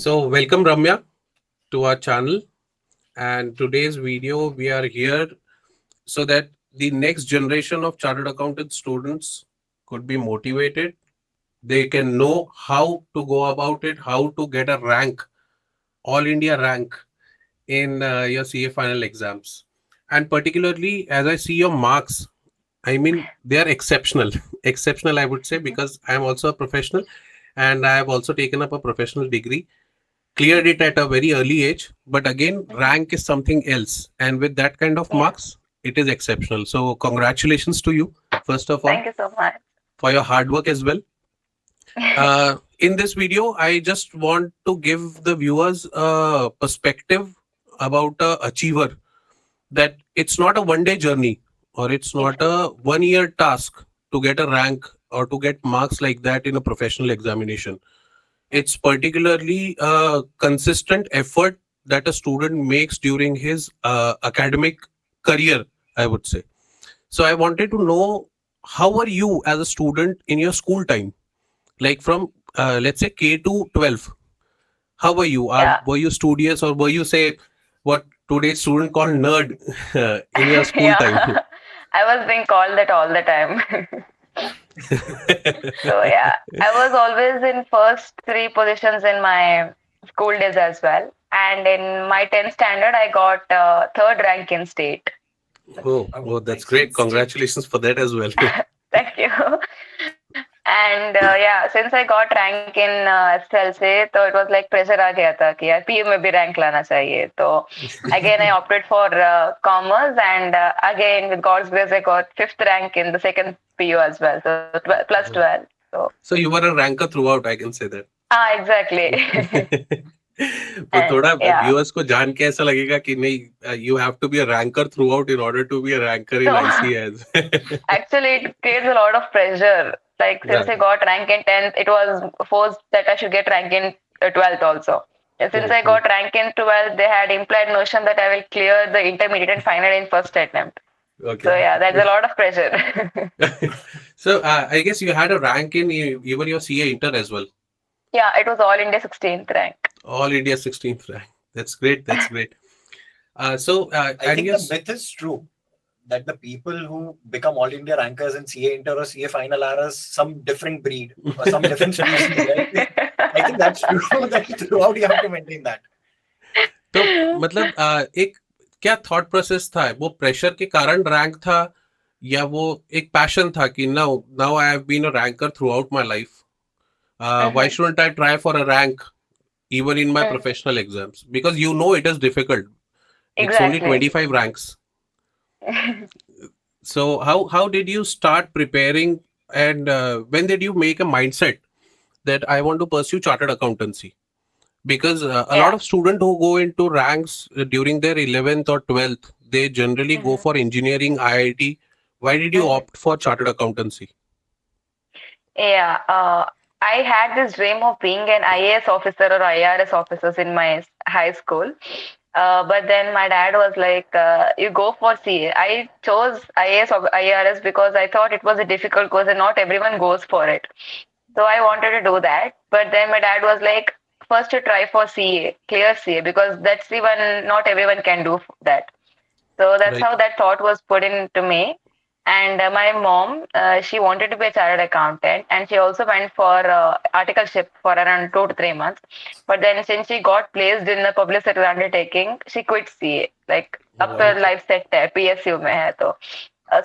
So, welcome Ramya to our channel. And today's video, we are here so that the next generation of chartered accountant students could be motivated. They can know how to go about it, how to get a rank, all India rank in your CA final exams. And particularly, as I see your marks, I mean, they are exceptional. Exceptional, I would say, because I am also a professional and I have also taken up a professional degree, cleared it at a very early age. But again, rank is something else. And with that kind of Yeah, marks, it is exceptional. So, congratulations to you, first of all, thank you so much. for your hard work as well. In this video, I just want to give the viewers a perspective about a achiever, that it's not a one day journey or it's not Exactly. a 1 year task to get a rank or to get marks like that in a professional examination. It's particularly a consistent effort that a student makes during his academic career, I would say. So I wanted to know, how are you as a student in your school time, like from let's say K to 12? How were you? Yeah. Were you studious, or were you, say, what today's student called nerd in your school time? Yeah. I was being called that all the time. So yeah, I was always in first three positions in my school days as well. And in my 10th standard, I got third rank in state. Oh, that's great. Congratulations for that as well. Thank you. And yeah, since I got rank in SLC, so it was like pressure आ गया था कि यार PU में भी rank लाना चाहिए. So again, I opted for commerce, and again, with God's grace, I got fifth rank in the second PU as well. So plus 12. So So you were a ranker throughout, I can say that. exactly. वो And थोड़ा yeah, viewers को जान के ऐसा लगेगा कि नहीं, you have to be a ranker throughout in order to be a ranker in so ICS. actually, it creates a lot of pressure. Like since I got rank in 10th, it was forced that I should get rank in 12th also. And since I got rank in 12th, they had implied notion that I will clear the intermediate and final in first attempt. So Okay. yeah, that's a lot of pressure. So I guess you had a rank in even your CA Inter as well. Yeah, it was all India 16th rank. All India 16th rank. That's great. That's great. I And think yes, the myth is true that the people who become All India rankers in CA Inter or CA Final are some different breed or some different species, right? I think that's true. That throughout you have to maintain that. तो मतलब एक क्या thought process था, वो pressure के कारण rank था या वो एक पैशन था कि now now I have been a ranker throughout my life, why Mhm, shouldn't I try for a rank even in my mm, professional exams, because you know it is difficult. It's only exactly. 25 ranks. So how did you start preparing, and when did you make a mindset that I want to pursue chartered accountancy? Because a lot Yeah. of students who go into ranks during their 11th or 12th, they generally go Mhm, for engineering, IIT. Why did you mhm. opt for chartered accountancy? Yeah, I had this dream of being an IAS officer or IRS officers in my high school. But then my dad was like, you go for CA. I chose IAS or IRS because I thought it was a difficult course and not everyone goes for it. So I wanted to do that. But then my dad was like, first you try for CA, clear CA, because that's the one not everyone can do that. So that's Right. how that thought was put into me. And my mom, she wanted to be a chartered accountant, and she also went for articleship for around 2 to 3 months. But then, since she got placed in the public sector undertaking, she quit CA. Like up to Wow. life set है, PSU में है तो.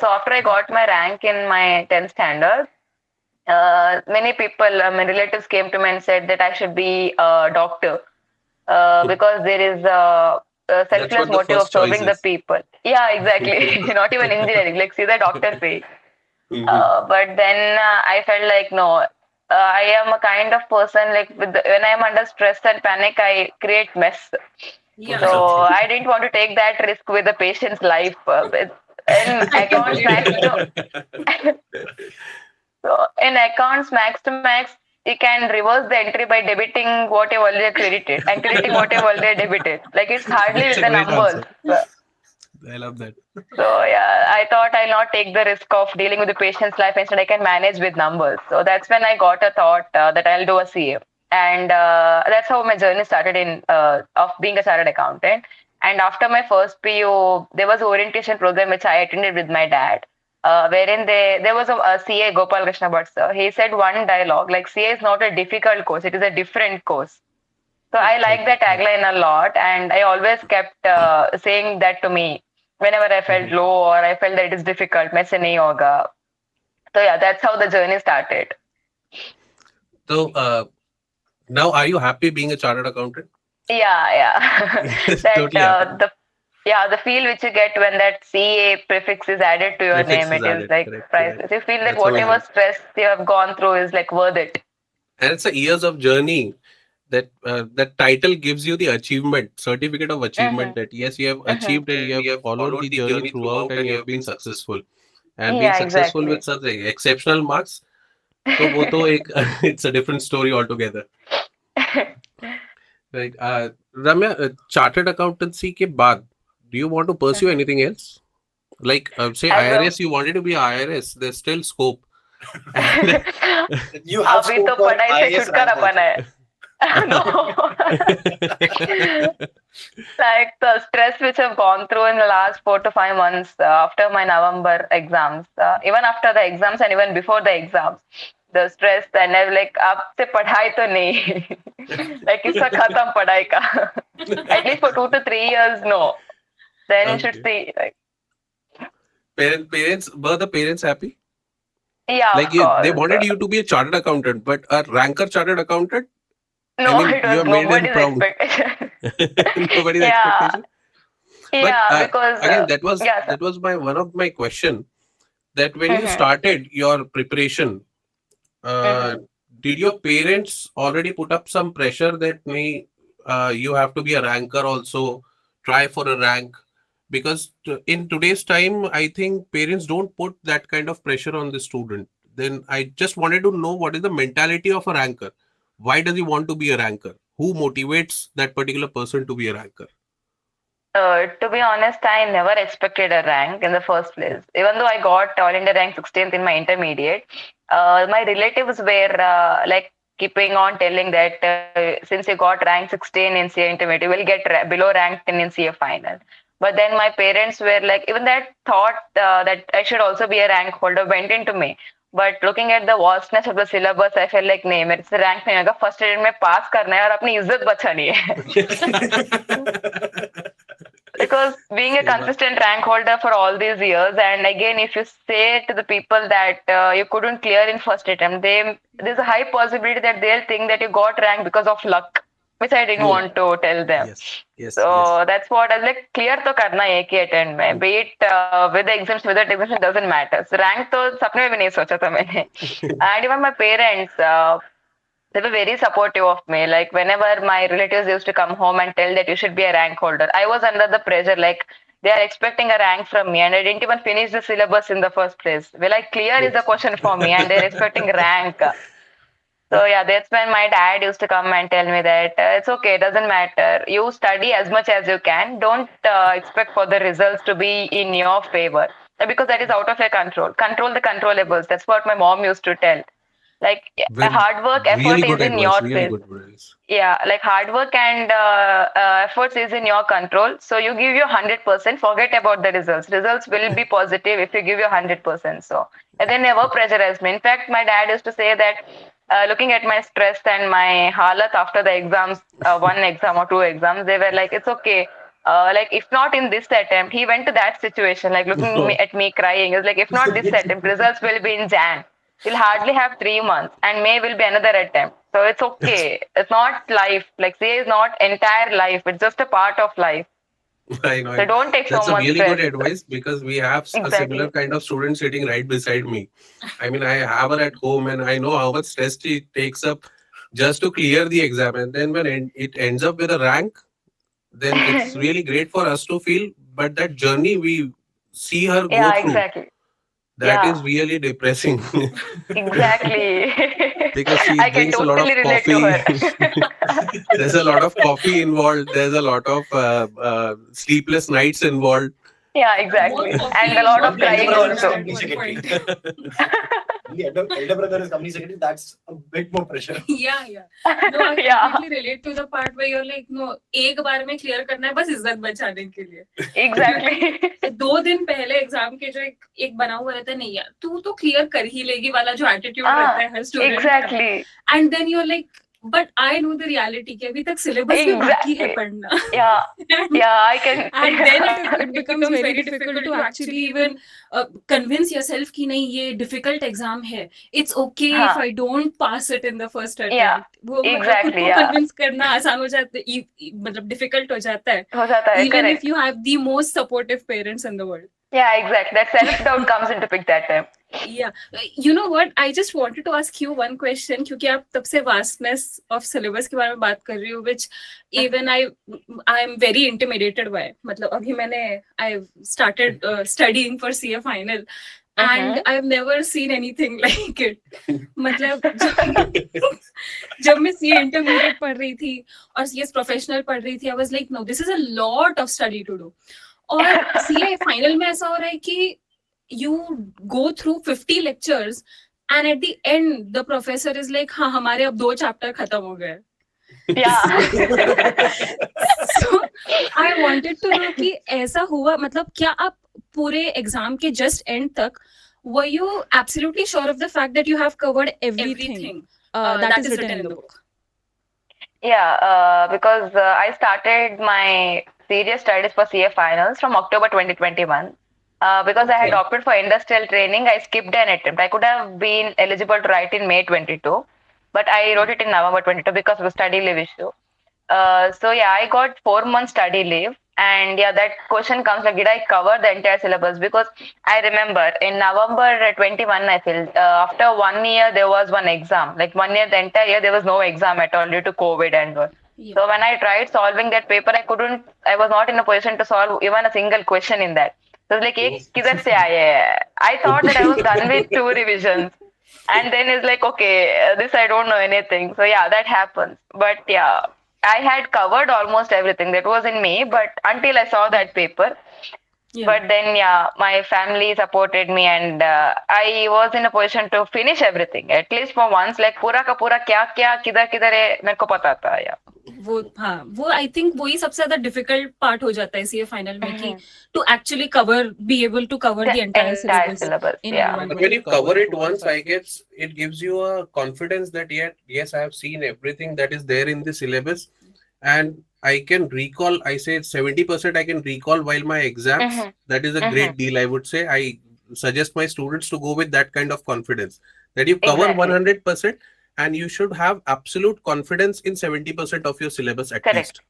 So after I got my rank in my 10th standard, many people, my relatives came to me and said that I should be a doctor because there is a That's selfless what the motive of first choice serving the is. people. Yeah, exactly. Not even engineering. Like, see the doctor pay. Mhm. But then I felt like no. I am a kind of person like when I am under stress and panic, I create mess. So Okay. I didn't want to take that risk with the patient's life. In accounts max to so in accounts max to max, you can reverse the entry by debiting what you've already credited and crediting what you've already debited. Like it's hardly That's with a the great numbers. answer. I love that. So yeah, I thought I'll not take the risk of dealing with the patient's life. Instead, I can manage with numbers. So that's when I got a thought that I'll do a CA. And that's how my journey started in of being a chartered accountant. And after my first PU, there was an orientation program which I attended with my dad, wherein there was a CA Gopal Krishna Bhatt sir. He said one dialogue like CA is not a difficult course; it is a different course. So I like that tagline a lot, and I always kept saying that to me whenever I felt low or I felt that it is difficult. मैं से नहीं होगा. So yeah, that's how the journey started. So now, are you happy being a chartered accountant? Yeah. Yes, That totally happy. the feel which you get when that CA prefix is added to your Prefix name, is it is added. like Correct. priceless. You feel that That's whatever amazing. stress you have gone through is like worth it. And it's a years of journey that that title gives you the achievement, certificate of achievement, Mm-hmm. that yes, you have Mm-hmm. achieved and you have followed the journey throughout and you have been successful. And being Yeah, successful with exactly. such exceptional marks, तो वो तो एक it's a different story altogether. Right. Ramya, chartered accountancy के बाद, do you want to pursue anything else? Like, say As of IRS, you wanted to be IRS, there's still scope. And You have अभी scope तो for पढ़ाई से IAS छुटकारा rank पाना also. है. No. Like the stress which I've gone through in the last 4 to 5 months after my November exams, even after the exams and even before the exams, the stress and I'm like, अब से पढ़ाई तो नहीं. Like इसका खत्म पढ़ाई का. At least for 2 to 3 years, no. Then you should Okay. see. Like, Parents, were the parents happy? yeah, Like of they course. wanted you to be a chartered accountant, but a ranker chartered accountant? I No, mean, it you was have made them nobody's proud. expectation. Nobody's Yeah, expectation. But yeah, because again, that was yeah, sir. my one of my question, that when you Mm-hmm, started your preparation, mm-hmm. did your parents already put up some pressure that may you have to be a ranker also, try for a rank? Because in today's time, I think parents don't put that kind of pressure on the student. Then I just wanted to know, what is the mentality of a ranker? Why does he want to be a ranker? Who motivates that particular person to be a ranker? To be honest, I never expected a rank in the first place. Even though I got All India rank 16th in my intermediate, my relatives were like keeping on telling that since you got rank 16 in CA intermediate, you will get below rank 10 in CA final. But then my parents were like, even that thought that I should also be a rank holder went into me. But looking at the vastness of the syllabus, I felt like नहीं, मेरे से rank नहीं होगा, first attempt में पास करना है और अपनी इज्जत बचानी है. Because being a सही बात. consistent rank holder for all these years, and again, if you say to the people that you couldn't clear in first attempt, there's a high possibility that they'll think that you got rank because of luck, which I didn't True. want to tell them. Yes. So that's what I was like, clear to karna hai ek hi attempt mein, be it with the exemption, without exemption, doesn't matter. So rank to sapne mein bhi nahi socha tha maine. And even my parents, they were very supportive of me. Like whenever my relatives used to come home and tell that you should be a rank holder, I was under the pressure like they are expecting a rank from me and I didn't even finish the syllabus in the first place. Well, like clear is the question for me and they're expecting rank. So yeah, that's when my dad used to come and tell me that it's okay, it doesn't matter. You study as much as you can. Don't expect for the results to be in your favor because that is out of your control. Control the controllables. That's what my mom used to tell. Like hard work, effort Really is good in advice. your Really space. good advice. Yeah, like hard work and efforts is in your control. So you give your 100%. Forget about the results. Results will be positive if you give your 100%. So and they never pressurized me. In fact, my dad used to say that looking at my stress and my halat after the exams, one exam or two exams, they were like, it's okay. Like if not in this attempt, he went to that situation, like looking at me crying. He was like, if not this attempt, results will be in Jan. You'll hardly have 3 months, and May will be another attempt. So it's okay. It's not life. Like CA is not entire life. It's just a part of life. I know. So don't take so That's a much really good stress. advice, because we have a similar Exactly. kind of student sitting right beside me. I mean, I have her at home and I know how much stress she takes up just to clear the exam. And then when it ends up with a rank, then it's really great for us to feel. But that journey we see her go Yeah, through, exactly. that Yeah, is really depressing. exactly. Because she I can drinks a lot totally of relate to coffee. her. There's a lot of coffee involved. There's a lot of sleepless nights involved. Yeah, exactly. More And a coffee, lot more of crying brother is also. company secretary. The elder brother is company secretary. That's a bit more pressure. Yeah. No, I Yeah, completely relate to the part where you're like, no, एक बार में clear करना है बस इज्जत बचाने के लिए. exactly. 2 दिन पहले एग्जाम के जो एक बना हुआ रहता है, नहीं यार तू तो क्लियर कर ही लेगी वाला जो एटीट्यूड Ah, रहता है हर स्टूडेंट का. exactly. And then you are like, but I know the reality कि अभी तक सिलेबस भी बाकी है Exactly. पढ़ना. Yeah, yeah, I can. And then it becomes very difficult to actually even convince yourself कि नहीं ये difficult exam है. It's okay if हाँ, I don't pass it in the first yeah, attempt. वो मतलब खुद exactly. को Yeah, convince करना आसान हो जाता है, मतलब difficult हो जाता है. हो जाता है, Even if correct. you have the most supportive parents in the world. Yeah, exactly. That self-doubt comes into pic that time. Yeah. You know what? I just wanted to ask you one question क्योंकि आप तब से vastness of syllabus के बारे में बात कर रही हो, which even I am very intimidated by. मतलब अभी मैंने I've started studying for CA Final and I've never seen anything like it. मतलब जब मैं CA Intermediate पढ़ रही थी और CS Professional पढ़ रही थी, I was like, no, this is a lot of study to do. और CA Final में ऐसा हो रहा है कि you go through 50 lectures and at the end the professor is like, हाँ हमारे अब 2 chapter खत्म हो गए. Yeah. So I wanted to know कि ऐसा हुआ, मतलब क्या आप पूरे एग्जाम के just end तक were you absolutely sure of the fact that you have covered everything that is written in the book? Yeah, because I started my serious studies for CA finals from October 2021. Because I had opted for industrial training, I skipped an attempt. I could have been eligible to write in May 22, but I wrote it in November 22 because of the study leave issue. So yeah, I got 4 months study leave, and yeah, that question comes like, did I cover the entire syllabus? Because I remember in November 21, I feel after 1 year there was one exam. Like 1 year, the entire year there was no exam at all due to COVID and all. Yeah. So when I tried solving that paper, I was not in a position to solve even a single question in that. So it's like, "Ye kidhar se aaya hai?" I thought that I was done with 2 revisions. And then it's like, okay, this I don't know anything. So yeah, that happens. But yeah, I had covered almost everything. That was in May, but until I saw that paper. Yeah. But then, yeah, my family supported me and I was in a position to finish everything. At least for once, like पूरा का पूरा क्या क्या किधर किधर है मेरे को पता था. Yeah. वो आई थिंक वही सबसे ज्यादा डिफिकल्ट पार्ट हो जाता है सीए फाइनल में कि to actually cover be able to cover the entire syllabus in yeah. one But go. when you cover it once, I guess it gives you a confidence that yes, I have seen everything that is there in the syllabus, and I can recall. I say 70% I can recall while my exams. That is a great deal, I would say. I suggest my students to go with that kind of confidence that you cover Exactly. 100%, and you should have absolute confidence in 70% of your syllabus at Correct. least.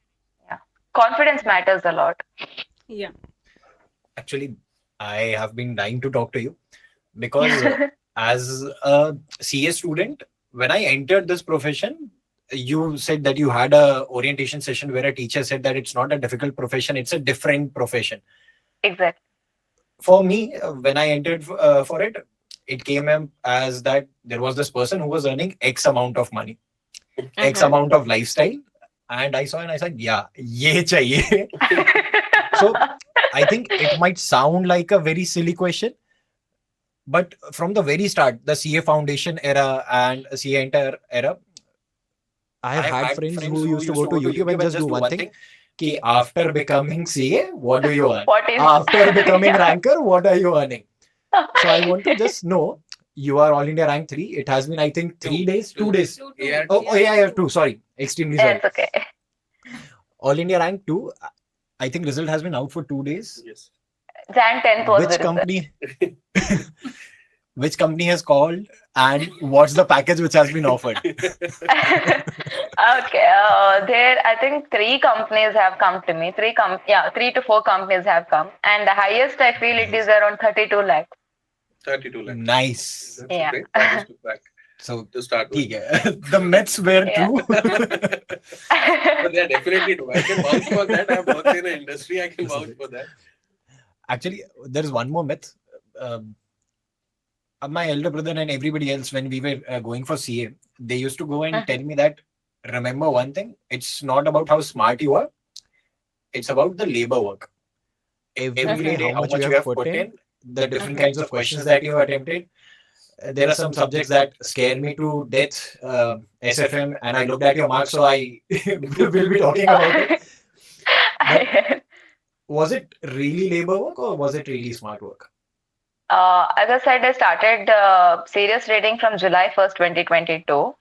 Yeah. Confidence matters a lot. Yeah. Actually, I have been dying to talk to you because as a CA student, when I entered this profession, you said that you had a orientation session where a teacher said that it's not a difficult profession, it's a different profession. Exactly. For me, when I entered for it, it came as that there was this person who was earning X amount of money, X amount of lifestyle, and I saw and I said, yeah, ye chahiye. So I think it might sound like a very silly question, but from the very start, the CA Foundation era and CA Enter era, I have had friends who used to go to YouTube and just do one thing. Ki after becoming CA, what do you earn? What is After becoming ranker, what are you earning? So I want to just know, you are All India rank 3. It has been, I think, 3 days, 2 days. Yeah. Oh, yeah, 2. Sorry. Extremely Yeah, sorry. it's okay. All India rank 2. I think result has been out for 2 days. Yes. Jan 10th was Which the result. which company has called and what's the package which has been offered? Okay, there I think 3 companies have come to me. 3 to 4 companies have come, and the highest I feel it is around 32 lakhs. 32 lakhs. Nice. That's Yeah. a great package to crack. So To start with. ठीक है. The myths were Yeah. true. But yeah, definitely do. I can vouch for that. I've worked in the industry. I can vouch for that. Actually, there's one more myth. My elder brother and everybody else, when we were going for CA, they used to go and tell me that, remember one thing, it's not about how smart you are, it's about the labor work. every day how much you have put in, the different kinds of questions that you have attempted. There are some subjects that scare me to death, SFM, and I looked at your marks, so I will be talking about it. But was it really labor work or was it really smart work? As I said, I started serious reading from July 1st, 2022.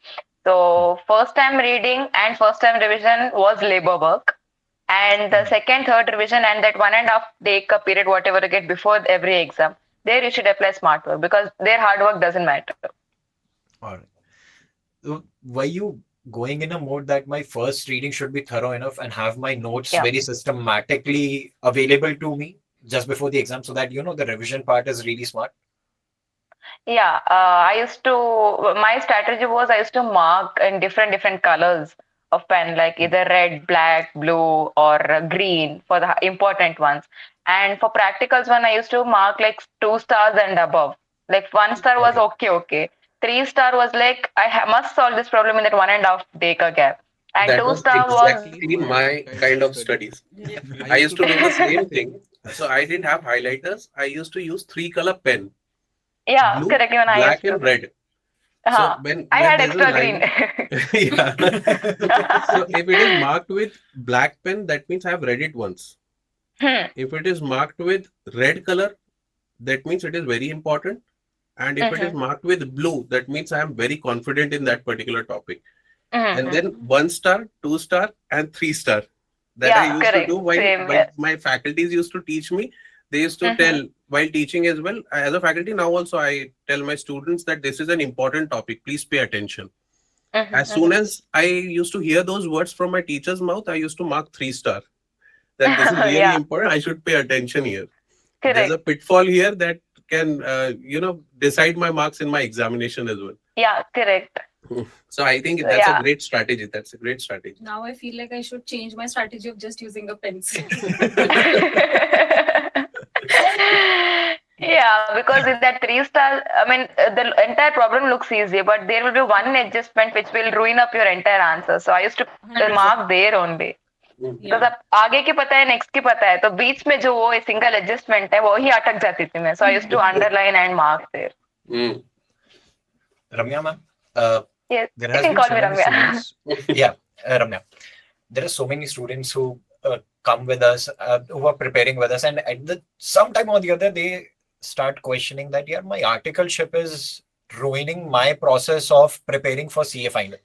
So first time reading and first time revision was labor work. And the second, third revision and that 1.5 day period, whatever you get before every exam, there you should apply smart work because their hard work doesn't matter. All right. So were you going in a mode that my first reading should be thorough enough and have my notes Yeah. very systematically available to me just before the exam so that the revision part is really smart? Yeah, my strategy was I used to mark in different colors of pen, like either red, black, blue, or green for the important ones. And for practicals one, I used to mark like 2 stars and above. Like 1 star was Okay. okay. 3 star was like must solve this problem in that 1.5 day gap. And That two was star was exactly my kind of studies. I used to do the same thing. So I didn't have highlighters. I used to use three color pen, yeah, blue, correct. Even I used black, to. and red. So Uh-huh. I when had there's a extra green. line, yeah. So if it is marked with black pen, that means I have read it once. Hmm. If it is marked with red color, that means it is very important. And if it is Mhm. marked with blue, that means I am very confident in that particular topic. And Mhm. then 1 star, 2 star, and 3 star. That I Yeah, used to correct. do Same. while Yes. my faculties used to teach me. They used to Mhm. tell while teaching as well. As a faculty now also, I tell my students that this is an important topic. Please pay attention. Mhm. As soon Mhm. as I used to hear those words from my teacher's mouth, I used to mark 3 star. That this is really Yeah, important. I should pay attention here. There's a correct. pitfall here that can decide my marks in my examination as well. Yeah, correct. So I think So that's a yeah. great strategy. That's a great strategy. Now I feel like I should change my strategy of just using a pencil. Yeah, because in that 3 star, I mean, the entire problem looks easy, but there will be one adjustment which will ruin up your entire answer. So I used to 100%. mark there only. Because Yeah. अब आगे की पता है next की पता है तो बीच में जो वो सिंगल एडजस्टमेंट है वो ही अटक जाती थी मैं so I used to underline and mark there Mm. Ramya ma'am, yes there you has can been call so me many Ramya students. Yeah, Ramya. There are so many students who come with us, who are preparing with us, and at some time or the other, they start questioning that, yeah, my articleship is ruining my process of preparing for CA final.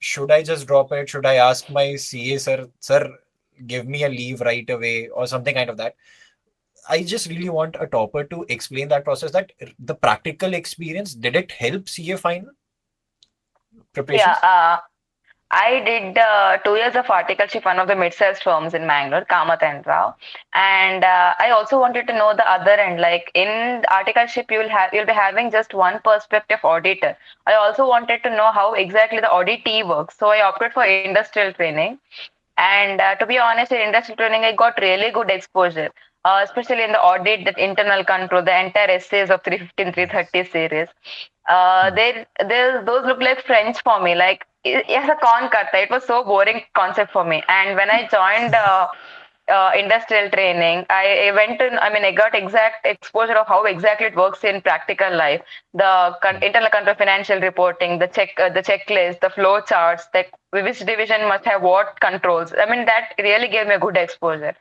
Should I just drop it? Should I ask my CA sir, give me a leave right away or something kind of that? I just really want a topper to explain that process. That the practical experience, did it help CA final या preparations? I did 2 years of articleship, one of the mid-sized firms in Mangalore, Kamath and Rao, and I also wanted to know the other end. Like in articleship, you'll be having just one perspective auditor. I also wanted to know how exactly the auditee works, so I opted for industrial training. And to be honest, in industrial training, I got really good exposure, especially in the audit, that internal control, the entire essays of 315, 330 series. Those look like French for me. Like, yes, a con karta. It was so boring concept for me. And when I joined industrial training, I went to, I mean, I got exact exposure of how exactly it works in practical life. The internal control, financial reporting, the checklist, the flow charts, that which division must have what controls. I mean, that really gave me a good exposure.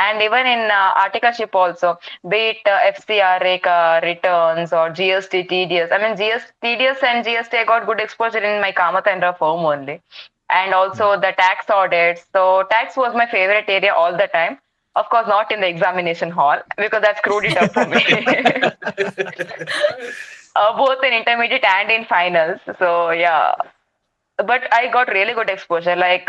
And even in articleship also, be it FCR, RECA, returns, or GST, TDS. I mean, TDS and GST, I got good exposure in my Kamath and Rao firm only. And also the tax audits. So tax was my favorite area all the time. Of course, not in the examination hall because that screwed it up for me. Both in intermediate and in finals. So yeah, but I got really good exposure, like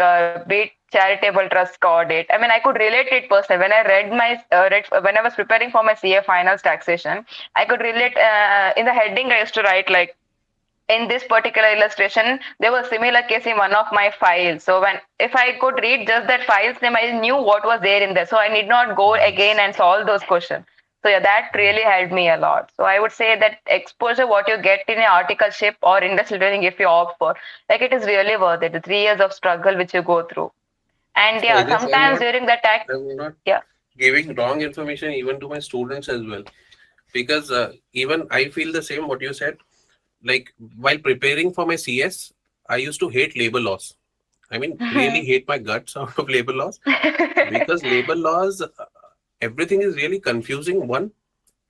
be it charitable trust audit. I mean, I could relate it personally. When I when I was preparing for my CA finals taxation, I could relate. In the heading, I used to write like, in this particular illustration, there was similar case in one of my files. So when if I could read just that file's name, I knew what was there in there. So I need not go again Nice. and solve those questions. So yeah, that really helped me a lot. So I would say that exposure, what you get in an articleship or industrial training, if you opt for, like it is really worth it. The 3 years of struggle which you go through, and I yeah, guess sometimes during the tax, I'm not yeah. giving wrong information even to my students as well. Because even I feel the same what you said. Like while preparing for my CS, I used to hate labor laws. I mean, really hate my guts out of labor laws, because labor laws, everything is really confusing. One,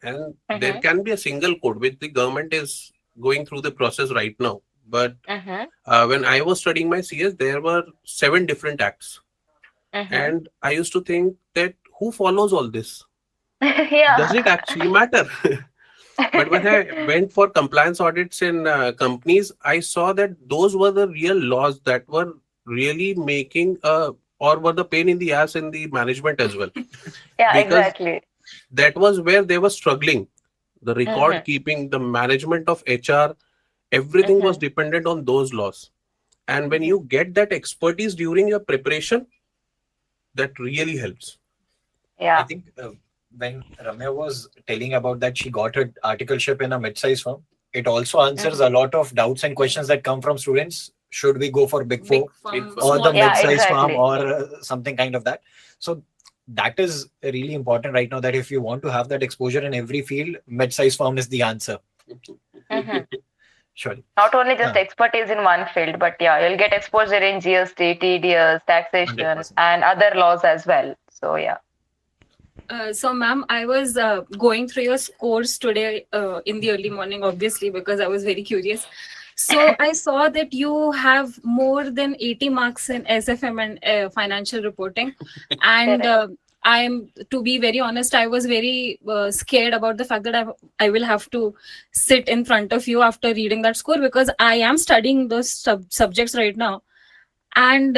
and there Mhm. can be a single code which the government is going through the process right now. But Mhm. when I was studying my CS, there were 7 different acts, Mhm. and I used to think that who follows all this? Does it Yeah. actually matter? But when I went for compliance audits in companies, I saw that those were the real laws that were really making or were the pain in the ass in the management as well. Yeah, Because exactly. that was where they were struggling. The record Mhm. keeping, the management of HR, everything was Mhm. dependent on those laws. And when Mhm. you get that expertise during your preparation, that really helps. I Yeah. think when Ramya was telling about that she got her articleship in a mid-sized firm, it also answers Mhm. a lot of doubts and questions that come from students. Should we go for Big Big Four Big firm, firm. or the small Yeah, firm. mid-sized firm exactly. or something kind of that? So that is really important right now, that if you want to have that exposure in every field, mid-sized firm is the answer. Mhm. Surely. Not only just Uh, expertise in one field, but yeah, you'll get exposure in GST, TDS, taxation, 100%. and other laws as well. So yeah. So, ma'am, I was going through your scores today in the early morning, obviously, because I was very curious. So, I saw that you have more than 80 marks in SFM and financial reporting. And Correct. I'm, to be very honest, I was very scared about the fact that I will have to sit in front of you after reading that score, because I am studying those subjects right now. And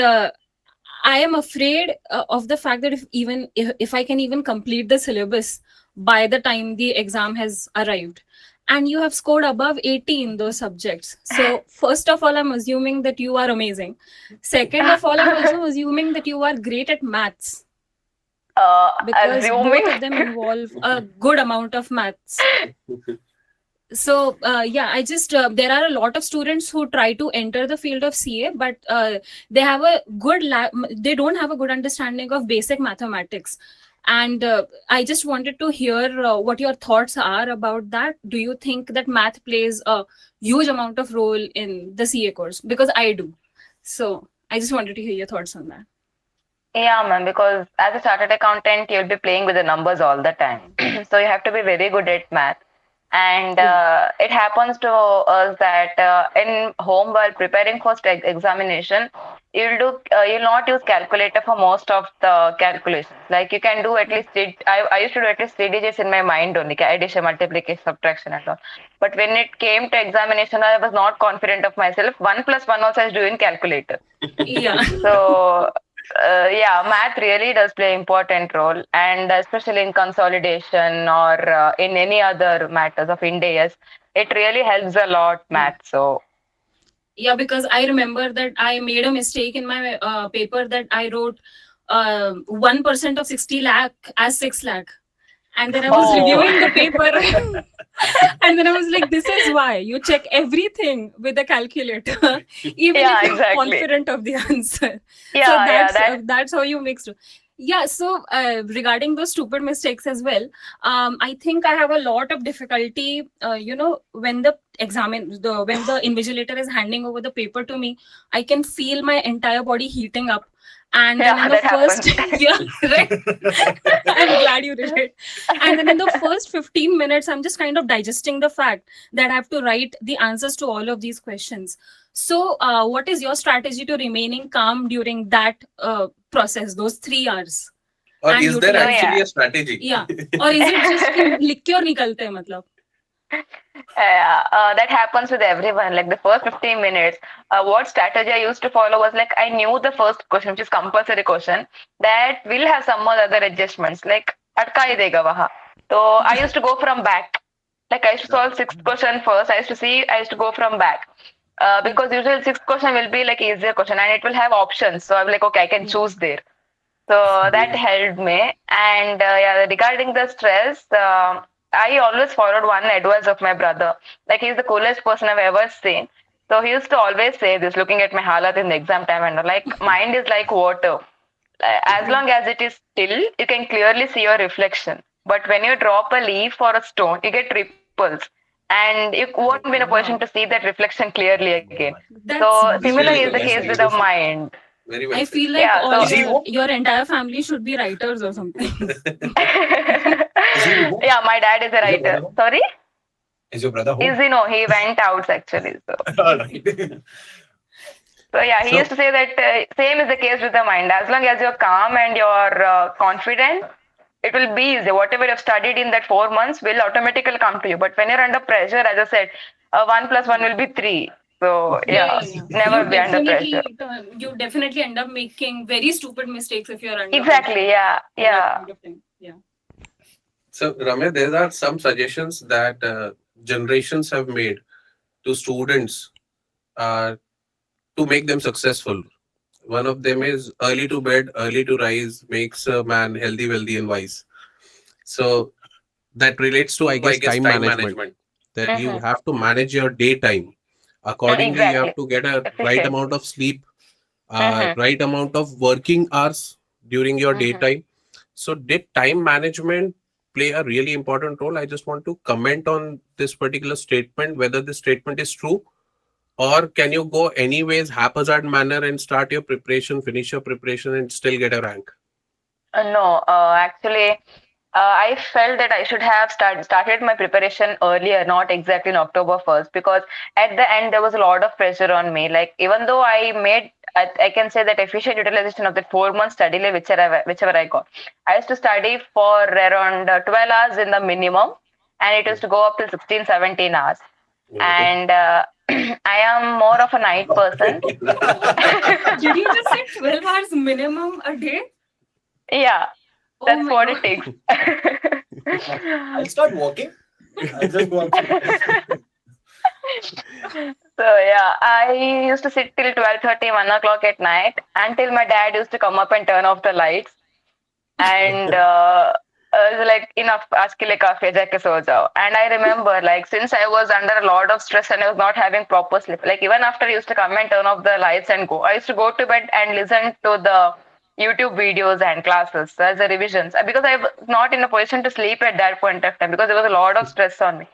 I am afraid of the fact that if I can even complete the syllabus by the time the exam has arrived, and you have scored above 80 in those subjects. So first of all, I'm assuming that you are amazing. Second of all, I'm also assuming that you are great at maths, because both Assuming. of them involve a good amount of maths. So yeah, I just there are a lot of students who try to enter the field of CA, but they have a they don't have a good understanding of basic mathematics. And I just wanted to hear what your thoughts are about that. Do you think that math plays a huge amount of role in the CA course? Because I do. So I just wanted to hear your thoughts on that. Yeah, ma'am, because as a chartered accountant, you'll be playing with the numbers all the time. So you have to be very good at math. And Yeah. it happens to us that in home while preparing for examination, you'll not use calculator for most of the calculations. Like you can do at least I used to do at least 3 digits in my mind only, addition, multiplication, subtraction, and all. But when it came to examination, I was not confident of myself. One plus one also I was doing calculator. Yeah. So yeah, math really does play important role, and especially in consolidation or in any other matters of Ind AS, it really helps a lot. Math. So Yeah, because I remember that I made a mistake in my paper, that I wrote 1% of 60 lakh as 6 lakh. And then I was oh reviewing the paper. And then I was like, this is why you check everything with a calculator, even if yeah, you're exactly. confident of the answer. So Yeah, that. that's how you mix it. Yeah. So regarding those stupid mistakes as well, I think I have a lot of difficulty. When when the invigilator is handing over the paper to me, I can feel my entire body heating up. And then in Yeah, the that first, happens. yeah, right. I'm glad you did. And then in the first 15 minutes, I'm just kind of digesting the fact that I have to write the answers to all of these questions. So, what is your strategy to remaining calm during that process, those 3 hours, Or and is there No, utilizing? actually yeah. a strategy? Yeah. Or is it just कि लिख क्यों निकलते हैं मतलब? Yeah, that happens with everyone. Like the first 15 minutes, what strategy I used to follow was like I knew the first question, which is compulsory question, that will have some other adjustments. Like अटका ही देगा वहाँ. So I used to go from back. Like I used to solve sixth question first. I used to go from back. Yeah. Because usually sixth question will be like easier question and it will have options. So I'm like, okay, I can Yeah. choose there. So that helped me. And yeah, regarding the stress, I always followed one advice of my brother. Like he's the coolest person I've ever seen. So he used to always say this, looking at my halat in the exam time, and like mind is like water. as long as it is still, you can clearly see your reflection. But when you drop a leaf or a stone, you get ripples, and you won't be in a position to see that reflection clearly again. That's So This is similar really is good. the Yes, case very with the good. mind. Very well I said. feel like Yeah. all Is he home? your entire family should be writers or something. Is he home? Yeah, my dad is a Is your brother writer. home? Sorry, Is your brother is home? he? No, he went out actually. So. All right. So yeah, he So used to say that same is the case with the mind. As long as you're calm and you're confident, it will be easy. Whatever you've studied in that 4 months will automatically come to you. But when you're under pressure, as I said, 1 plus 1 will be 3. So yeah, Yeah. never be under pressure. You definitely end up making very stupid mistakes if you're under Exactly. Yeah. at that Yeah. point of time. Yeah. So, Ramya, there are some suggestions that generations have made to students uh, to make them successful. One of them is early to bed, early to rise makes a man healthy, wealthy, and wise. So that relates to, I guess, time management. That you Mm-hmm. have to manage your daytime. Accordingly, you have Exactly. to get a right Efficient. amount of sleep, Mm-hmm. right amount of working hours during your Mm-hmm. daytime. So, did time management play a really important role? I just want to comment on this particular statement, whether this statement is true, or can you go anyways, haphazard manner and start your preparation, finish your preparation, and still get a rank? No, actually, I felt that I should have started my preparation earlier, not exactly in October 1st, because at the end there was a lot of pressure on me. Like even though I can say that efficient utilization of that 4 month study leave, whichever I got, I used to study for around 12 hours in the minimum, and it used to go up to 16, 17 hours. Okay. And I am more of a night person. Did you just say 12 hours minimum a day? Yeah, Oh that's my what God. it takes. I'll start walking. I'll just go outside. So yeah, I used to sit till 12:30, 1 o'clock at night until my dad used to come up and turn off the lights. And it was like, enough, aaj ke liye kafi hai, jaake so jao. And I remember, like, since I was under a lot of stress and I was not having proper sleep, like even after I used to come and turn off the lights and go, I used to go to bed and listen to the YouTube videos and classes as a revisions, because I was not in a position to sleep at that point of time because there was a lot of stress on me.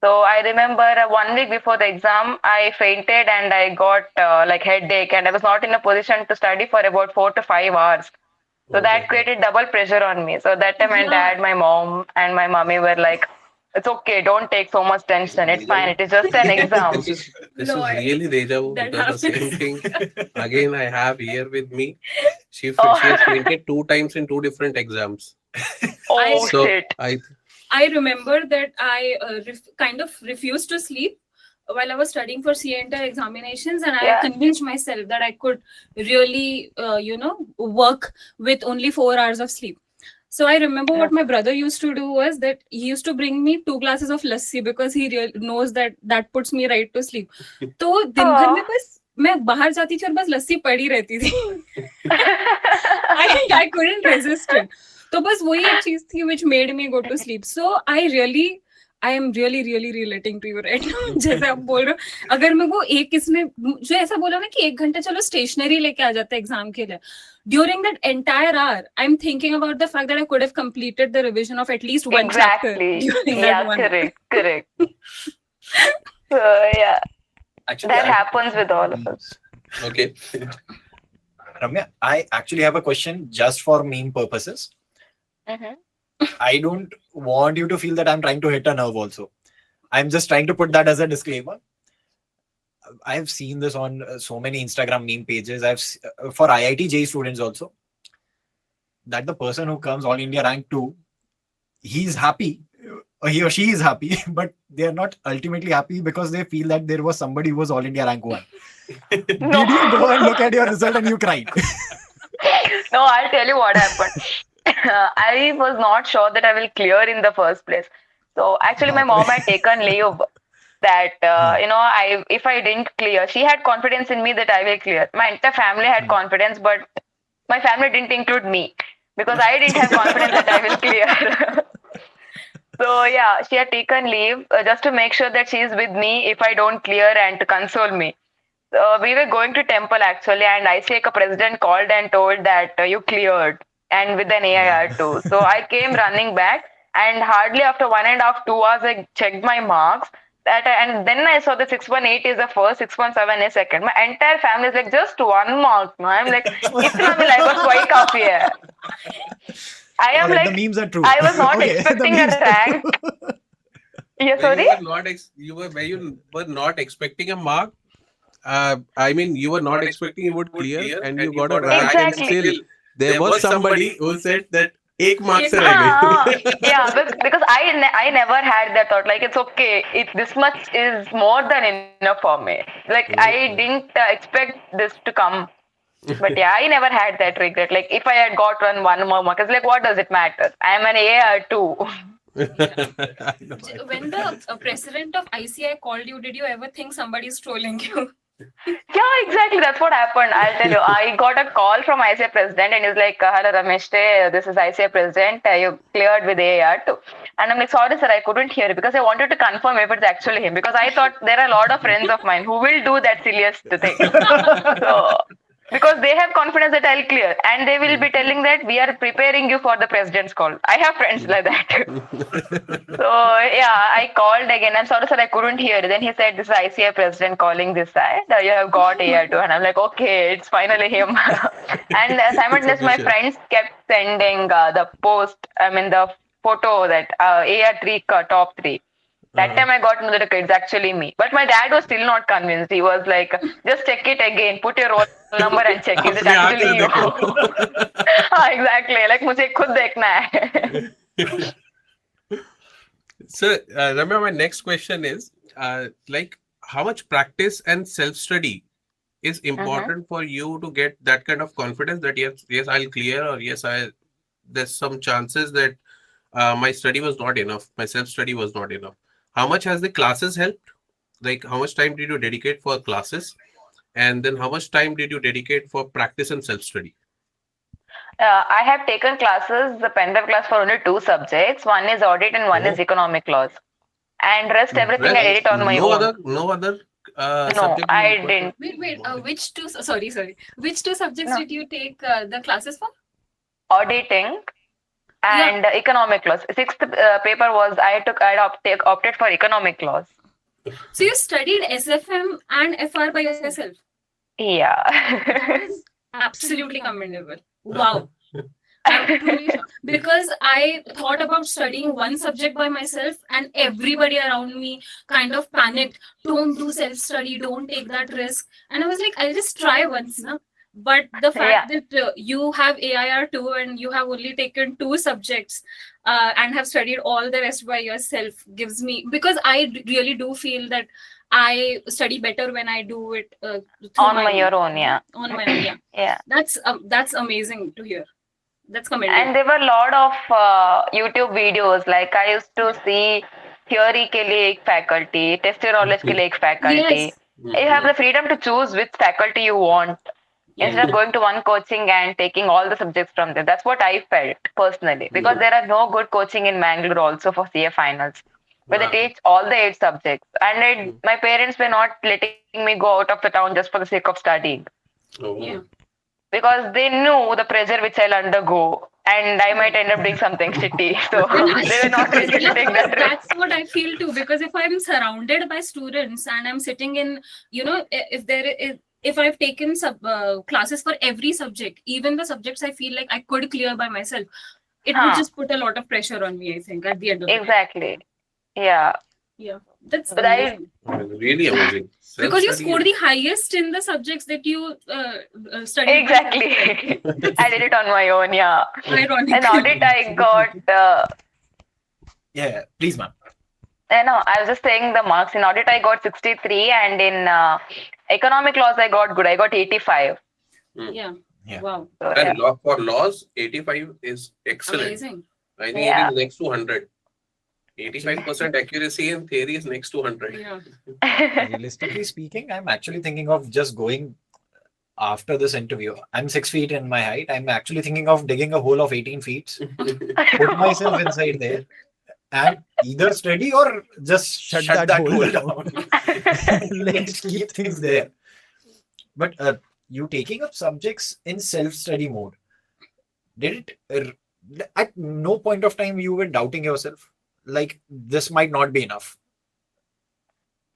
So I remember 1 week before the exam, I fainted and I got like headache, and I was not in a position to study for about 4 to 5 hours. So that Okay. created double pressure on me. So that time my Yeah. dad, my mom, and my mommy were like, "It's okay, don't take so much tension. It's fine. It is just an exam." This No, is really deja vu, that because the same happens. thing again I have here with me. Oh, She has fainted 2 times in 2 different exams. oh So shit. I remember that I kind of refused to sleep while I was studying for CA Inter examinations, and I Yeah. convinced myself that I could really, work with only 4 hours of sleep. So I remember what my brother used to do was that he used to bring me 2 glasses of lassi because he knows that that puts me right to sleep. तो दिन भर में Oh. बस मैं बाहर जाती थी और बस लस्सी पड़ी रहती थी. I couldn't resist it. तो बस वही एक चीज थी which made me go to sleep. So I am really relating to you right now. जैसे आप बोल रहे हो, अगर मेरे को एक किसने जो ऐसा बोला ना कि 1 घंटा चलो स्टेशनरी लेके आ जाता है एग्जाम के लिए, during that entire hour I'm thinking about the fact that I could have completed the revision of at least one chapter Exactly. during Yeah, that one hour. correct. So yeah, Actually, that I- happens with all of us. okay. Ramya, I actually have a question just for meme purposes. Mhm. I don't want you to feel that I'm trying to hit a nerve also. I'm just trying to put that as a disclaimer. I've seen this on so many Instagram meme pages. For IIT JEE students also, that the person who comes All India rank 2, he's happy, he or she is happy, but they're not ultimately happy because they feel that there was somebody who was All India rank 1. No. Did you go and look at your result and you cried? No, I'll tell you what happened. I was not sure that I will clear in the first place. So actually, my mom had taken leave. That if I didn't clear, she had confidence in me that I will clear. My entire family had confidence, but my family didn't include me because I didn't have confidence that I will clear. So yeah, she had taken leave just to make sure that she is with me if I don't clear and to console me. We were going to temple actually, and ICA president called and told that you cleared and with an AIR too. So I came running back, and hardly after 1.5 2 hours, I checked my marks. And then I saw that 618 is the first, 617 is second. My entire family is like just 1 mark. No, I'm like, itna bhi like bas wahi kafi hai. I am Alright, like, the memes are true. I was not Okay, the expecting a memes are rank. true. Yeah, When sorry. you were not expecting a mark. I mean, you were not expecting you would clear, and you got a rank, and Exactly. still there was somebody who said that एक mark से रह हाँ, गई. yeah, because I never had that thought. Like it's okay. It's this much is more than enough for me. Like I didn't expect this to come. But yeah, I never had that regret. Like if I had got one more mark, it's like what does it matter? I'm an AR too. I know. When the president of ICI called you, did you ever think somebody is trolling you? Yeah, exactly. That's what happened. I'll tell you. I got a call from ICA president, and he's like, "Hello, Ramyashree, this is ICA president. You cleared with AR too." And I'm like, "Sorry, sir, I couldn't hear it because I wanted to confirm if it's actually him because I thought there are a lot of friends of mine who will do that silliest thing." So because they have confidence that I'll clear, and they will be telling that we are preparing you for the president's call. I have friends like that. So yeah, I called again. I'm sorry, sir, I couldn't hear. Then he said, "This is ICA president calling this side. You have got AR2," and I'm like, "Okay, it's finally him." And simultaneously, my official. friends kept sending the post. I mean, the photo that AR3 top three. That time I got to know that okay, it's actually me. But my dad was still not convinced. He was like, "Just check it again. Put your roll number and check. Is it अपने आँख actually से you?" देखो. हाँ, exactly. Like मुझे खुद देखना है. So, Ramya, my next question is, like, how much practice and self-study is important for you to get that kind of confidence that yes, I'll clear, or yes, there's some chances that my study was not enough, my self-study was not enough. How much has the classes helped? Like, how much time did you dedicate for classes? And then how much time did you dedicate for practice and self-study? I have taken classes, the pen drive class for only 2 subjects. One is audit and one is economic laws. And rest everything I did it on my own. No other No, subject. I didn't. Wait, which two? Sorry. Which two subjects No. did you take the classes for? Auditing and economic laws. Sixth paper was I opted for economic laws. So you studied SFM and FR by yourself. Yeah. That is absolutely commendable. Wow. I'm truly shocked. Because I thought about studying one subject by myself, and everybody around me kind of panicked. Don't do self-study, don't take that risk. And I was like, I'll just try once, na? But the fact that you have AIR too, and you have only taken 2 subjects and have studied all the rest by yourself gives me, because I really do feel that I study better when I do it On my own, yeah. On my own, yeah. Yeah. That's amazing to hear. That's commendable. And there were a lot of YouTube videos. Like I used to see theory के लिए एक faculty, tested knowledge के लिए एक faculty. Yes. You have the freedom to choose which faculty you want instead of going to one coaching and taking all the subjects from there. That's what I felt personally, because there are no good coaching in Mangalore also for CA finals, where they teach all the 8 subjects. And my parents were not letting me go out of the town just for the sake of studying. Oh. Yeah. Because they knew the pressure which I'll undergo, and I might end up doing something shitty. So they were not ready to take that risk. That's what I feel too. Because if I'm surrounded by students and I'm sitting in, if I've taken classes for every subject, even the subjects I feel like I could clear by myself, it would just put a lot of pressure on me, I think, at the end of the day. Exactly. Yeah. Yeah. That's But amazing. Really amazing. Because you Self-study scored the highest in the subjects that you studied. Exactly. I did it on my own, yeah. Ironically. In audit, I got, Yeah, please, ma'am. no, I was just saying the marks. In audit, I got 63, and in economic laws, I got good. I got 85. Yeah. Yeah. Wow. So, yeah. And for laws, 85 is excellent. Amazing. I think Yeah. it is next to 100. 85% accuracy in theory is next to 100. Yeah. Realistically speaking, I'm actually thinking of just going after this interview. I'm 6 feet in my height. I'm actually thinking of digging a hole of 18 feet, put myself inside there, and either study or just Shut shut that that hole hole down. Let's keep things there. But you taking up subjects in self-study mode, did it at no point of time you were doubting yourself? Like, this might not be enough.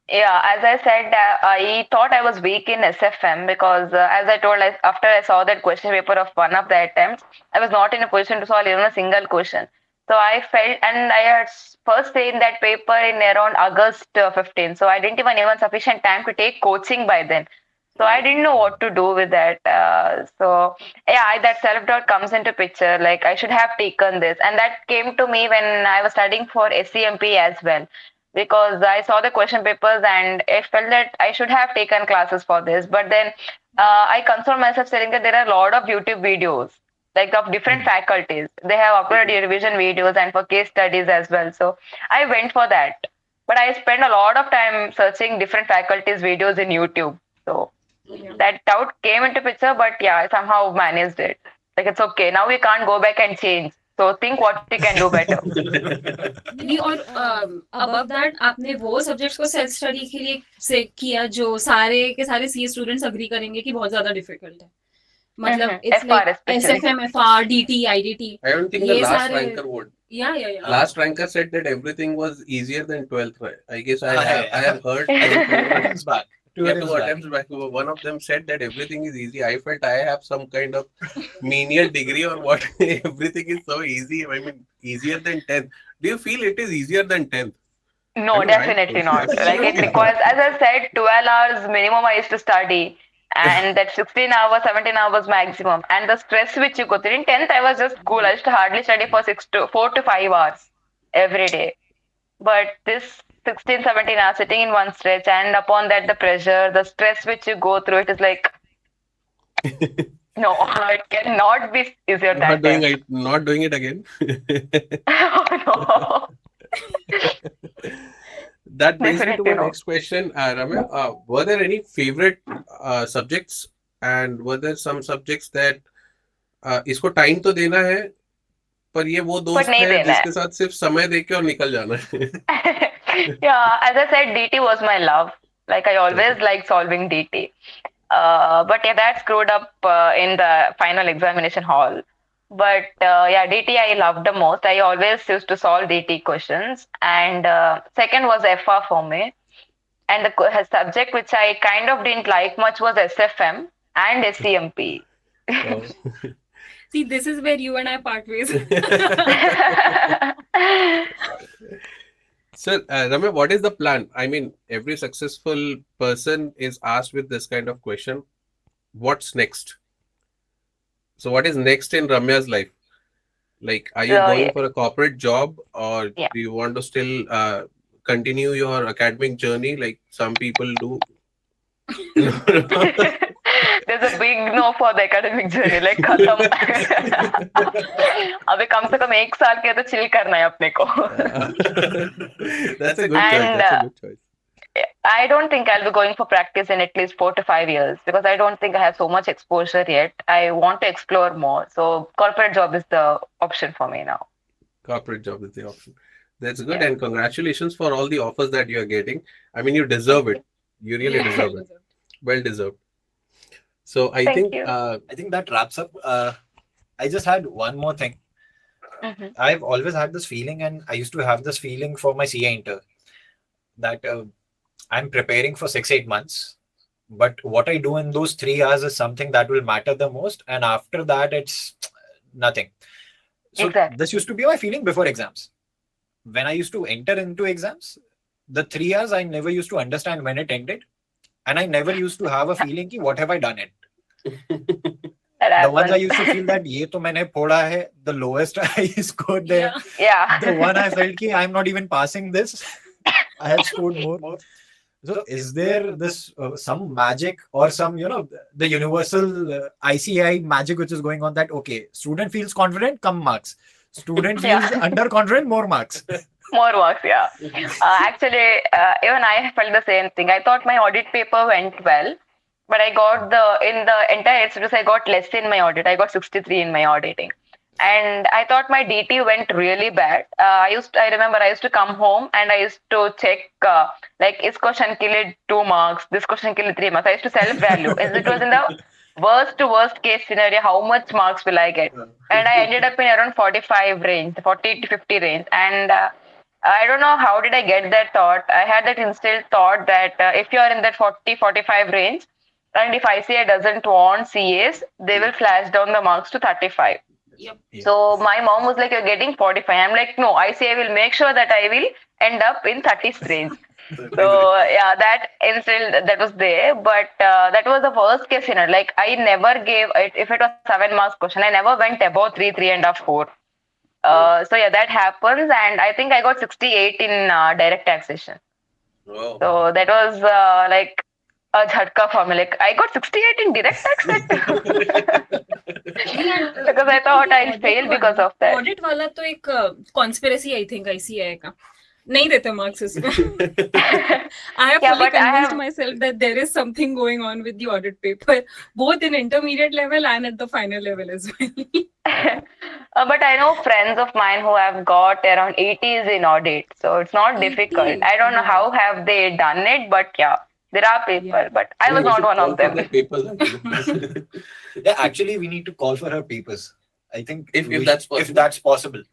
Yeah, as I said, I thought I was weak in SFM because, as I told, after I saw that question paper of one of the attempts, I was not in a position to solve even a single question. So I felt, and I had first seen that paper in around August 15. So I didn't even sufficient time to take coaching by then. So I didn't know what to do with that. So yeah, that self-doubt comes into picture. Like I should have taken this, and that came to me when I was studying for SCMP as well, because I saw the question papers and I felt that I should have taken classes for this. But then I console myself saying that there are a lot of YouTube videos like of different faculties. They have uploaded revision videos and for case studies as well. So I went for that. But I spent a lot of time searching different faculties' videos in YouTube. So that doubt came into picture, but yeah, I somehow managed it. Like it's okay. Now we can't go back and change. So think what you can do better. नहीं और above that आपने वो subjects को self study के लिए से किया जो सारे के सारे सी स्टूडेंट्स अग्री करेंगे कि बहुत ज्यादा डिफिकल्ट है मतलब it's FR like especially. SFM FR DT IDT I don't think the ये last सारे ranker would. yeah Last ranker said that everything was easier than 12th. Right? I guess I Yeah. have heard. I think two Yeah, attempts back. Two Yeah, attempts two back. attempts back. One of them said that everything is easy. I felt I have some kind of menial degree or what. Everything is so easy. I mean, easier than 10th. Do you feel it is easier than 10th? no, I mean, definitely not. Like it requires, as I said, 12 hours minimum I used to study, and that 16 hours, 17 hours maximum. And the stress which you go through in 10th, I was just cool. I used to hardly study for 4 to 5 hours every day. But this 16, 17 hours sitting in one stretch, and upon that, the pressure, the stress which you go through, it is like, no, it cannot be easier Not than doing 10th. it. Not doing it again. Oh, That brings me to Definitely my not. next question, Ramya. Were there any favorite subjects, and were there some subjects that इसको time तो देना है, पर ये वो But दोस्त नहीं है देना है. जिसके साथ सिर्फ समय दे के और निकल जाना है? Yeah, as I said, DT was my love. Like I always liked solving DT. But yeah, that screwed up in the final examination hall. But yeah, DT I loved the most. I always used to solve DT questions. And second was FR for me. And the subject which I kind of didn't like much was SFM and SCMP. Oh. see this is where you and I part ways So, Ramya, what is the plan? I mean, every successful person is asked with this kind of question. What's next? So, what is next in Ramya's life? Like, are you So, going yeah. for a corporate job, or Yeah. do you want to still continue your academic journey like some people do? There's a big no for the academic journey. Like खत्म. अबे कम से कम 1 साल के तो chill करना है अपने को. That's a good choice. And That's a good choice. I don't think I'll be going for practice in at least 4 to 5 years because I don't think I have so much exposure yet. I want to explore more. So corporate job is the option for me now. Corporate job is the option. That's good, Yeah. and congratulations for all the offers that you are getting. I mean, you deserve it. You really Yeah. deserve it. Well deserved. So I Thank think you. I think that wraps up. I just had one more thing. Mhm. I've always had this feeling, and I used to have this feeling for my CA inter, that I'm preparing for 6-8 months, but what I do in those 3 hours is something that will matter the most, and after that, it's nothing. So Exactly. this used to be my feeling before exams. When I used to enter into exams, the 3 hours I never used to understand when it ended, and I never used to have a feeling ki what have I done it. That The ones I happens. used to feel that ye to maine phoda hai, the lowest I scored there. yeah. The one I Yeah. felt ki I'm not even passing this, I have scored more. So is there this some magic or some, the universal ICI magic which is going on, that okay, student feels confident, come marks, student feels Yeah. underconfident, more marks? More works, yeah. Actually, even I felt the same thing. I thought my audit paper went well, but I got in the entire syllabus, I got less in my audit. I got 63 in my auditing. and I thought my DT went really bad. I remember I used to come home and I used to check like is question ke liye 2 marks, this question ke liye 3 marks. I used to self value. As it was in the worst to worst case scenario, how much marks will I get? And I ended up in around 45 range, 40 to 50 range, and I don't know how did I get that thought. I had that instilled thought that if you are in that 40-45 range, and if ICA doesn't want CAs, they will flash down the marks to 35. Yep. Yeah. So my mom was like, "You're getting 45." I'm like, "No, ICA will make sure that I will end up in 30s range." So yeah, that instilled that was there, but that was the worst case scenario. Like I never gave it if it was 7 marks question. I never went above 3.5, 4. So yeah, that happens, and I think I got 68 in direct taxation. Wow. So that was like a jhatka for me. Like I got 68 in direct taxation because I thought I'll fail because of that. Audit वाला तो एक conspiracy I think ICAI का नहीं देते marks इसमें I have Yeah, fully but I convinced have- myself that there is something going on with the audit paper, both in intermediate level and at the final level as well. But I know friends of mine who have got around 80s in audit, so it's not 80? difficult. I don't know Wow. how have they done it, but yeah, there are people, Yeah. but I was We not should one call of for them. the papers, actually. Yeah, actually, we need to call for her papers. I think If we that's if possible. that's possible.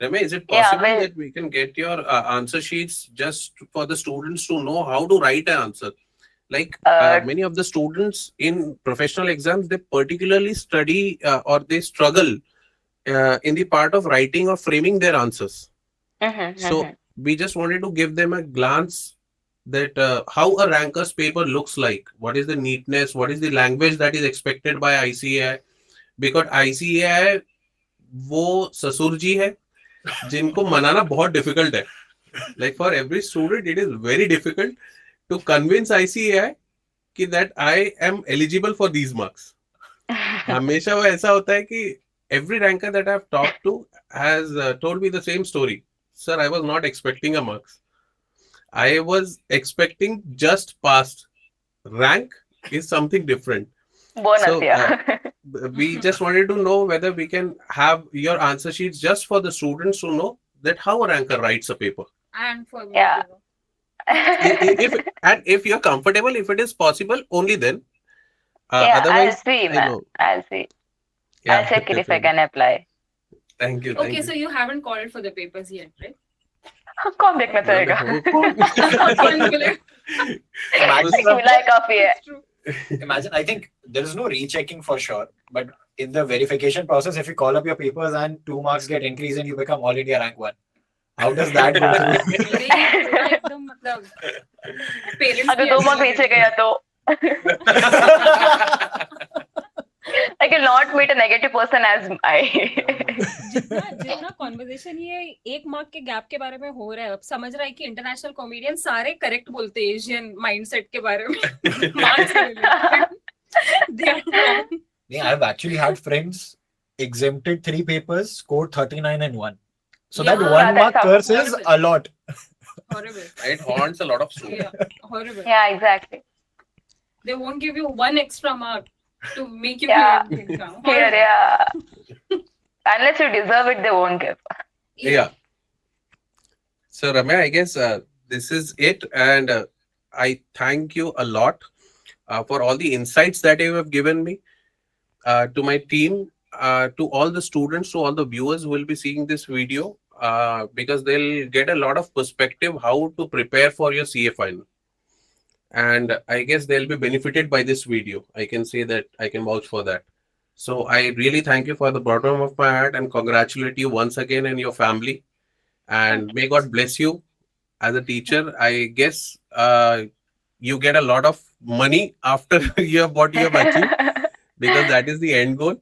Ramya, is it Yeah, possible well- that we can get your answer sheets just for the students to know how to write an answer? Like many of the students in professional exams, they particularly study or they struggle in the part of writing or framing their answers. So we just wanted to give them a glance that how a ranker's paper looks like. What is the neatness? What is the language that is expected by ICAI? Because ICAI वो ससुर जी है जिनको मनाना बहुत difficult है. Like for every student, it is very difficult to convince ICAI कि that I am eligible for these marks. हमेशा वो ऐसा होता है कि every ranker that I've talked to has told me the same story. Sir, I was not expecting a marks. I was expecting just passed. Rank is something different. Bonus, So, yeah. We just wanted to know whether we can have your answer sheets just for the students to know that how a ranker writes a paper. And for me, Yeah. too. If you're comfortable, if it is possible, only then. Yeah, I'll Otherwise, see, I man. know. I'll see. Yeah, I'll check it if I definitely. can apply. Thank you. Thank Okay, you. so you haven't called for the papers yet, right? कौन देखना चाहेगा? कौन बोले? Imagine, मिलाई काफी है. It's true. imagine. I think there is no rechecking for sure, but in the verification process, if you call up your papers and 2 marks get increased and you become all India rank 1, how does that go through? अरे ये पूरा एकदम मतलब parents अगर 2 mark नीचे गया तो I cannot meet a negative person as I. जितना जितना कॉन्वर्सेशन ये 1 मार्क के गैप के बारे में हो रहा है, अब समझ रहा है कि इंटरनेशनल कॉमेडियन सारे करेक्ट बोलते हैं एशियन माइंडसेट के बारे में. मार्क्स से related. They are wrong. Yeah, I've actually had friends exempted 3 papers, scored 39 and 1. So that Yeah, 1 mark that's curse is horrible. a lot. Horrible. It haunts a lot of students. Yeah, horrible. Yeah, exactly. They won't give you 1 extra mark to make you Yeah. clear the exam. Here, Horrible. yeah. Unless you deserve it, they won't give. Yeah. So, Ramya, I guess this is it. And I thank you a lot for all the insights that you have given me, to my team, to all the students, to all the viewers who will be seeing this video, because they'll get a lot of perspective how to prepare for your CA final. And I guess they'll be benefited by this video. I can say that, I can vouch for that. So I really thank you for the bottom of my heart and congratulate you once again and your family. And may God bless you as a teacher. I guess you get a lot of money after what you have achieved, because that is the end goal.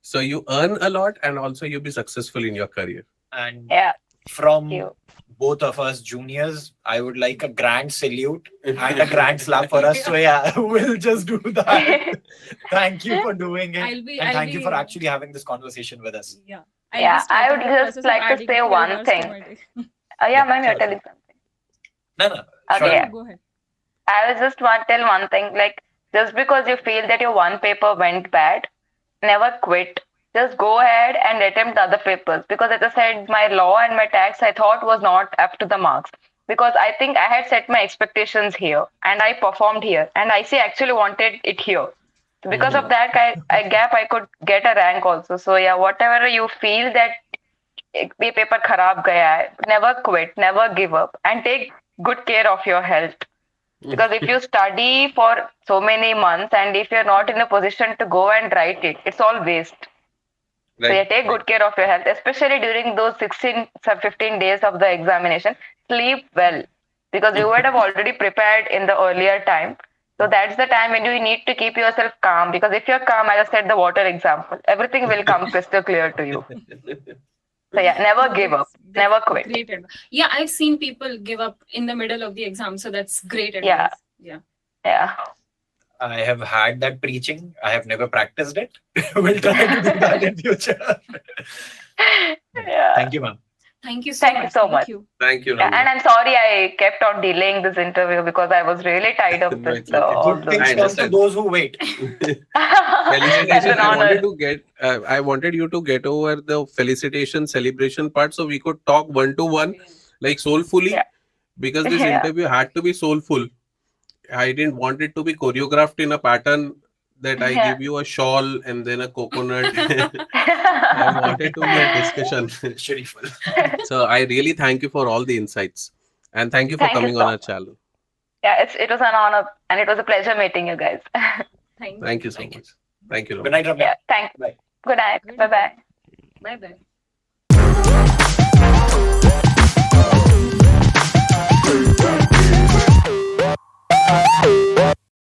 So you earn a lot and also you'll be successful in your career. And Yeah. from You. both of us juniors, I would like a grand salute and a grand slap for us. So yeah, we'll just do that. Thank you for doing it. I'll be- and I'll thank you be- for actually having this conversation with us. Yeah. Yeah, I would just like to say one thing. Yeah, ma'am, you're Sure. telling something. No. Okay, Sure. yeah. Go ahead. I was just want to tell one thing. Like, just because you feel that your one paper went bad, never quit. just go ahead and attempt the other papers. Because as I said, my law and my tax I thought was not up to the marks. Because I think I had set my expectations here and I performed here, and IC actually wanted it here. So because of that gap, I could get a rank also. So yeah, whatever you feel that ये paper खराब गया है, never quit, never give up, and take good care of your health. Because if you study for so many months and if you're not in a position to go and write it, it's all waste. So yeah, take good care of your health, especially during those 16 or 15 days of the examination. Sleep well, because you would have already prepared in the earlier time. So that's the time when you need to keep yourself calm, because if you're calm, as I said, the water example, everything will come crystal clear to you. So yeah, never give up, never quit. Great advice. Yeah, I've seen people give up in the middle of the exam, so that's great advice. Yeah. I have had that preaching. I have never practiced it. We'll try to do that in future. Yeah. Thank you, ma'am. Thank you so Thank you much. so much. Thank you, Yeah, Ramya. and I'm sorry I kept on delaying this interview because I was really tired of No, this. it's okay. all Good those- things I come to understand. those who wait. That's Felicitations. an honor. I wanted you to get over the felicitation celebration part so we could talk one to one, like soulfully, Yeah. because this Yeah. interview had to be soulful. I didn't want it to be choreographed in a pattern that I Yeah. give you a shawl and then a coconut. I wanted to be a discussion. Shariful. So I really thank you for all the insights, and thank you for Thank you coming so on our much. channel. Yeah, it was an honor and it was a pleasure meeting you guys. Thank you so much. Thank you. Good night, Ramya. Yeah, thanks. Bye. Good night. Good Bye bye. Bye bye.